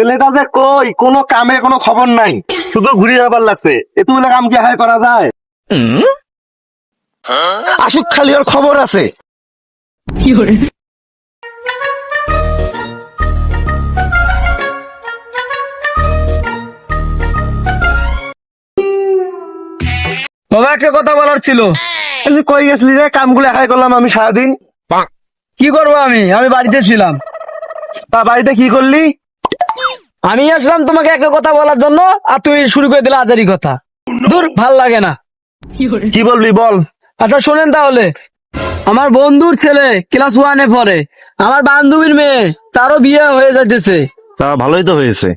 ছেলেটা যে কই কোনো কামে কোনো খবর নাই, শুধু ঘুরে যাবার লাগছে। এতগুলো কাম কি হায় করা যায়? আসুক, খালি ওর খবর আছে। বাবা একটা কথা বলার ছিল। এই যে কই গেছিলি রে? কামগুলো একাই করলাম আমি সারাদিন। কি করবো আমি বাড়িতে ছিলাম। তা বাড়িতে কি করলি? আমি আসলাম তোমাকে একটা কথা বলার জন্য, আর তুই শুরু করে দিলে আজারি কথা। দূর, ভাল লাগে না। কি বলবি বল। আচ্ছা শোনেন তাহলে, আমার বন্ধুর ছেলে ক্লাস 1-এ পড়ে, আমার বান্ধবীর মেয়ে, তারও বিয়ে হয়ে যাইতেছে। তা ভালোই তো হয়েছে।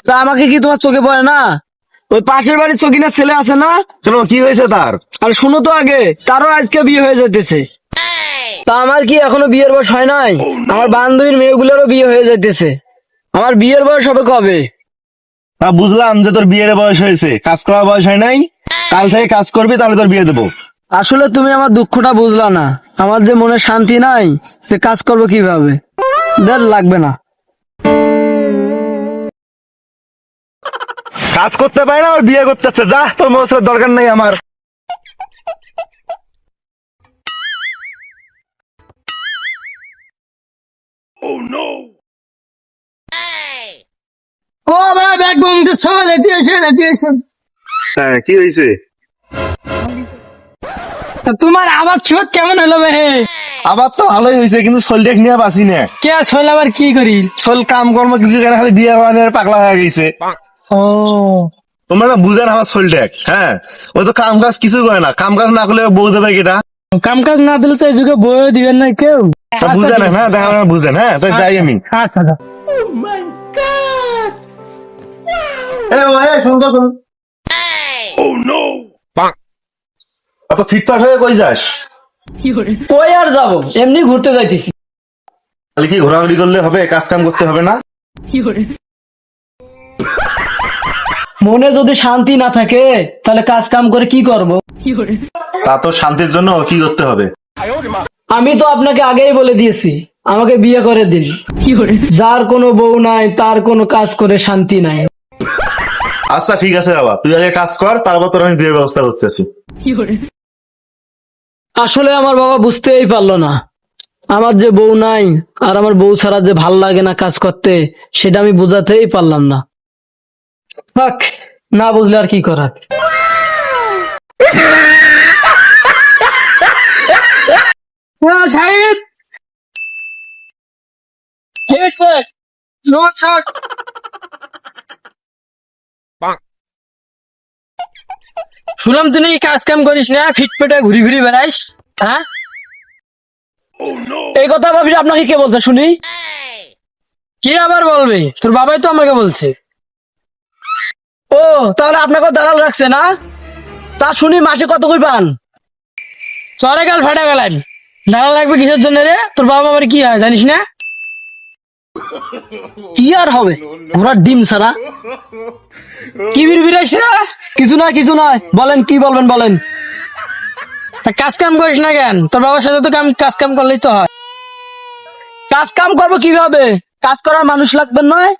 তা আমাকে কি তোমার চোখে পড়ে না? ওই পাশের বাড়ির চকিনার ছেলে আছে না? শোনো, কি হয়েছে তার? আর শোনো তো আগে, তারও আজকে বিয়ে হয়ে যাইতেছে। তা আমার কি এখনো বিয়ের বয়স হয় নাই? আমার বান্ধবীর মেয়েগুলোরও বিয়ে হয়ে যাইতেছে। আমার বিয়ের বয়স হবে কবে? তা বুঝলাম যে তোর বিয়ের বয়স হয়েছে, কাজ করার বয়স হয় নাই। কাল থেকে কাজ করবি, তাহলে তোর বিয়ে দেবো। আসলে তুমি আমার দুঃখটা বুঝলা না। আমার যে মনে শান্তি নাই, যে কাজ করবো কিভাবে। লাগবে না। কাজ করতে পারে না, আর বিয়ে করতে চাচ্ছে। যা, তোর মৌসুমের দরকার নেই আমার। ও ভাই, ব্যাগ বংশের সবাই রেডি এসে। হ্যাঁ, কি হয়েছে? তোমার আবার ছোট কেমন হলো বে? আবার তো ভালোই হয়েছে, কিন্তু সোলটেক নিয়ে বাঁচি না। কে শৈল আবার কি করি? সোল কাম কর্ম কিছু কেন, খালি বিয়ে বানানোর পাগলা হয়ে গেছে। ও, তোমরা না বুঝেন আমার সোলটেক। হ্যাঁ, ও তো কাম কাজ কিছু করে না। কাম কাজ না করলে বউ দেবে কেটা? কাম কাজ না দিলে তো এই যুগে বইও দিবেন না কেউ। তা বুঝেন না, দেখা আমরা বুঝেন। হ্যাঁ, তাই যাই আমি। আচ্ছা সুন্দর অত ফিটফাট হয়ে কই যাস? কই আর যাবো, এমনি ঘুরতে যাইতেছি। খালি কি ঘোরাঘুরি করলে হবে? কাজ কাম করতে হবে না? মনে যদি শান্তি না থাকে, তাহলে কাজ কাম করে কি করব? তা তো শান্তির জন্য কি করতে হবে? আমি তো আপনাকে আগেই বলে দিয়েছি, আমাকে বিয়ে করে দিন। যার কোনো বউ নাই, তার কোনো কাজ করে শান্তি নাই। আচ্ছা ঠিক আছে বাবা, তুই আগে কাজ কর, তারপর তোর আমি বিয়ের ব্যবস্থা করতেছি। আসলে আমার বাবা বুঝতেই পারলো না, আমার যে বউ নাই, আর আমার বউ ছাড়া যে ভাল লাগে না কাজ করতে, সেটা আমি বোঝাতেই পারলাম না। থাক, না বুঝলে আর কি করার। সাহেব, কি হয়েছে? শুনলাম তুই নাকি কাজ কাম করিস না, ফিটফেটে ঘুরি ঘুরি বেড়াইস। হ্যাঁ, এই কথা ভাবি আপনাকে কে বলছে শুনি? কি আবার বলবে? তোর বাবাই তো আমাকে বলছে। ও, তাহলে আপনাকে দালাল রাখছে না? তা শুনি মাসে কত করে পান? চরে গাল ফাটা গেলেন। দালাল লাগবে কিসের জন্য রে? তোর বাবা আমার কি হয় জানিস না? কি আর হবে, আমরা ডিম ছাড়া। কি বিড়বিড়াইস না? কিছু না কিছু নয়, বলেন কি বলবেন বলেন। তা কাজ কাম করিস না কেন? তোর বাবার সাথে তো কাজ কাম করলেই তো হয়। কাজ কাম করবো কিভাবে? কাজ করার মানুষ লাগবে নয়?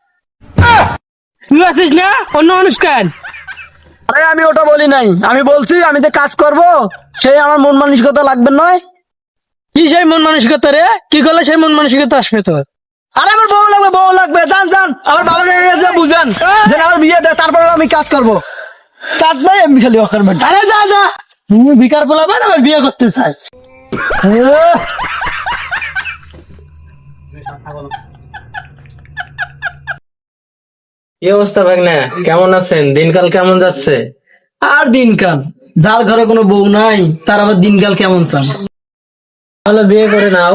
তুই আছিস না, অন্য মানুষ কেন? আরে আমি ওটা বলি নাই, আমি বলছি আমি যে কাজ করব, সেই আমার মন মানসিকতা লাগবে নয়? কি সেই মন মানসিকতা রে? কি করলে সেই মন মানসিকতা আসবে তোর? আরে আমার বউ লাগবে, বউ লাগবে। জান জান, আমার বাবাকে বুঝান যে আমার বিয়ে দেয়, তারপরে আমি কাজ করবো। কাজ নাই, আমি খালি অকার বেটা। আরে যা যা, তুমি বিকার বলাবেন, আমার বিয়ে করতে চাই। কি অবস্থা ভাগনা, কেমন আছেন? দিনকাল কেমন যাচ্ছে? আর দিনকাল, যার ঘরে কোনো বউ নাই, তার আবার দিনকাল কেমন চান? তাহলে বিয়ে করে নাও।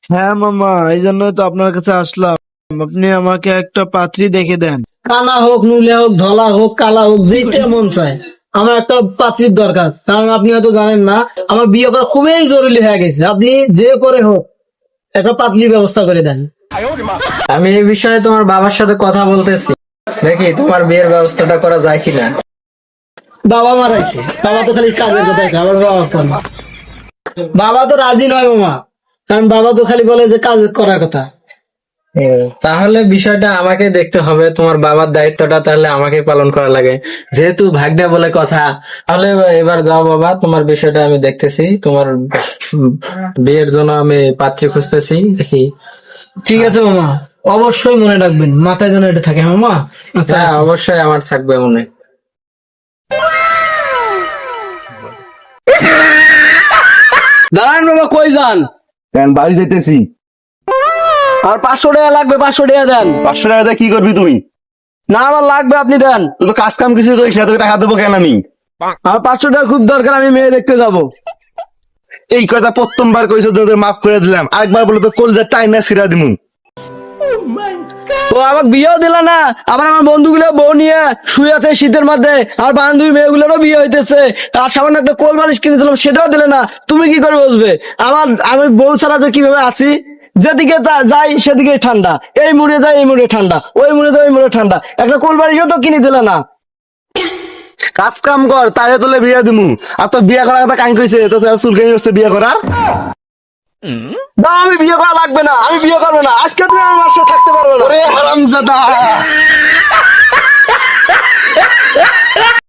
হ্যাঁ মামা, এই জন্যই তো আপনার কাছে আসলাম। আপনি আমাকে একটা পাত্রী দেখে দেন। কানা হোক, নুলে হোক, ধলা হোক, কালা হোক, যেটা মন চায়, আমার একটা পাত্রীর দরকার। কারণ আপনি হয়তো জানেন না, আমার বিয়ে করা খুবই জরুরি হয়ে গেছে। আপনি যে করে হোক একটা পাত্রীর ব্যবস্থা করে দেন। আমি এই বিষয়ে তোমার বাবার সাথে কথা বলতেছি, দেখি তোমার বিয়ের ব্যবস্থাটা করা যায় কিনা। বাবা মারাইছে, বাবা তো খালি কাজের কথাই খাবার। বাবা তো রাজি নয় মামা, কারণ বাবা তো খালি বলে যে কাজ করার কথা। তাহলে বিষয়টা আমাকে দেখতে হবে, তোমার বাবার দায়িত্বটা তাহলে আমাকে পালন করা লাগে, যেহেতু ভাগ্নে বলে কথা। তাহলে এবার যাও বাবা, তোমার বিষয়টা আমি দেখতেছি, তোমার বিয়ের জন্য আমি পাত্রী খুঁজতেছি, দেখি। ঠিক আছে মামা, অবশ্যই মনে রাখবেন, মাথায় যেন এটা থাকে মামা। আচ্ছা হ্যাঁ, অবশ্যই আমার থাকবে মনে। দাঁড়ান বাবা, কই যান? কেন বাড়ি যাইতেছি। আর 500 টাকা লাগবে, 500 টাকা দেন। 500 টাকা দিয়ে কি করবি তুই? না আমার লাগবে, আপনি দেন। তুই তো কাজ কাম কিছু করিস না, তোকে টাকা দেবো কেন আমি? আমার 500 টাকা খুব দরকার, আমি মেয়ে দেখতে যাবো। এই কথা প্রথমবার কইছো, তোদের মাফ করে দিলাম, আরেকবার বলে তো কলজা টাইনা ছিড়া দিমু। তো আমাকে বিয়েও দিল না, আবার আমার বন্ধুগুলো বউ নিয়ে শুয়ে আছে শীতের মধ্যে, আর বান্ধবী মেয়েগুলোরও বিয়ে হইতেছে, আর সামান্য একটা কোল বালিশ কিনে দিলাম, সেটাও দিলে না। তুমি কি করে বুঝবে আমি বউ ছাড়া যে কিভাবে আছি? যেদিকে যাই সেদিকে ঠান্ডা, এই মুড়ে যাই এই মুড়ে ঠান্ডা, ওই মুড়ে যাই ওই মুড়ে ঠান্ডা, একটা কোল বালিশও তো কিনে দিলে না। কাজ কাম কর, তারে তোলে বিয়ে দিমু। আর তো বিয়ে করার কথা কাই কইছে? তো তোর চুলকানি হচ্ছে বিয়ে করার। না আমি বিয়ে করা লাগবে না, আমি বিয়ে করবো না, আজকে তুমি আমার সাথে থাকতে পারবে না। ওরে হারামজাদা!